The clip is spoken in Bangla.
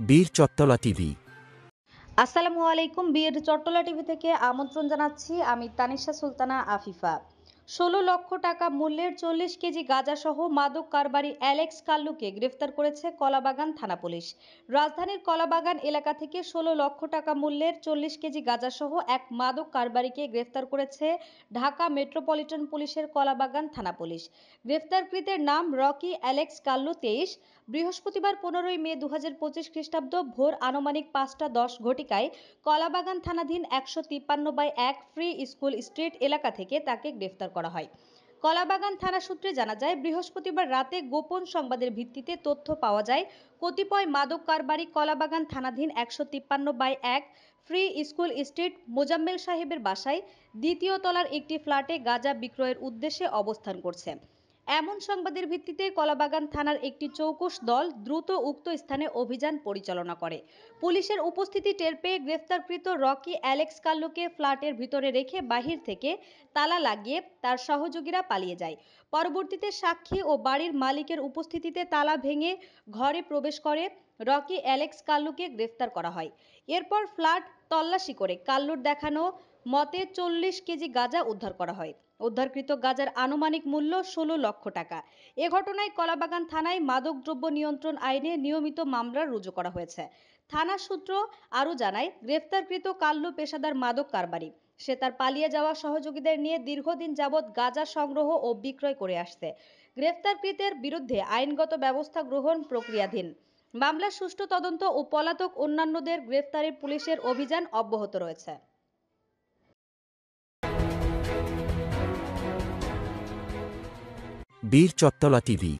বীর চট্টলা টিভি। আসসালামু আলাইকুম। বীর চট্টলা টিভি থেকে আমন্ত্রণ জানাচ্ছি। আমি তানিশা সুলতানা আফিফা। ১৬ লক্ষ টাকা মূল্যের ৪০ কেজি গাঁজাসহ মাদক কারবারি অ্যালেক্স কাল্লুকে গ্রেফতার করেছে কলাবাগান থানা পুলিশ। রাজধানীর কলাবাগান এলাকা থেকে ১৬ লক্ষ টাকা মূল্যের ৪০ কেজি গাঁজাসহ এক মাদক কারবারিকে গ্রেফতার করেছে ঢাকা মেট্রোপলিটন পুলিশের কলাবাগান থানা পুলিশ। গ্রেফতারকৃতের নাম রকি অ্যালেক্স কাল্লু ২৩। বৃহস্পতিবার ১৫ই মে ২০২৫ খ্রিস্টাব্দ ভোর আনুমানিক ৫টা ১০ ঘটিকায় কলাবাগান থানাধীন ১৫৩/১ ফ্রি স্কুল স্ট্রিট এলাকা থেকে তাকে গ্রেফতার করা হয়। কলাবাগান থানা সূত্রে জানা যায়, বৃহস্পতিবার রাতে গোপন সংবাদের ভিত্তিতে তথ্য পাওয়া যায় কতিপয় মাদক কারবারি কলাবাগান থানাধীন ১৫৩/১ ফ্রি স্কুল স্ট্রিট মোজাম্মেল সাহেবের বাসায় দ্বিতীয় তলার একটি ফ্ল্যাটে গাঁজা বিক্রয়ের উদ্দেশ্যে অবস্থান করছে। এমন সংবাদের ভিত্তিতে কলাবাগান থানার একটি চৌকস দল দ্রুত উক্ত স্থানে অভিযান পরিচালনা করে। পুলিশের উপস্থিতি টের পেয়ে গ্রেফতারকৃত রকি অ্যালেক্স কাল্লুকে ফ্ল্যাটের ভিতরে রেখে বাহির থেকে তালা লাগিয়ে তার সহযোগীরা পালিয়ে যায়। পরবর্তীতে সাক্ষী ও বাড়ির মালিকের উপস্থিতিতে তালা ভেঙে ঘরে প্রবেশ করে রকি অ্যালেক্স কাল্লুকে গ্রেফতার করা হয়। এরপর ফ্ল্যাট তল্লাশি করে কাল্লুর দেখানো মতে ৪০ কেজি গাঁজা উদ্ধার করা হয়। উদ্ধারকৃত গাঁজার আনুমানিক মূল্য ১৬ লক্ষ টাকা। এ ঘটনায় কলাবাগান থানায় মাদকদ্রব্য নিয়ন্ত্রণ আইনে নিয়মিত মামলা রুজু করা হয়েছে। থানা সূত্র আরও জানায়, গ্রেফতারকৃত কাল্লু পেশাদার মাদক কারবারি। সে তার পালিয়ে যাওয়া সহযোগীদের নিয়ে দীর্ঘদিন যাবৎ গাঁজা সংগ্রহ ও বিক্রয় করে আসছে। গ্রেফতারকৃতের বিরুদ্ধে আইনগত ব্যবস্থা গ্রহণ প্রক্রিয়াধীন। মামলার সুষ্ঠু তদন্ত ও পলাতক অন্যান্যদের গ্রেফতারে পুলিশের অভিযান অব্যাহত রয়েছে। বীর চট্টলা টিভি।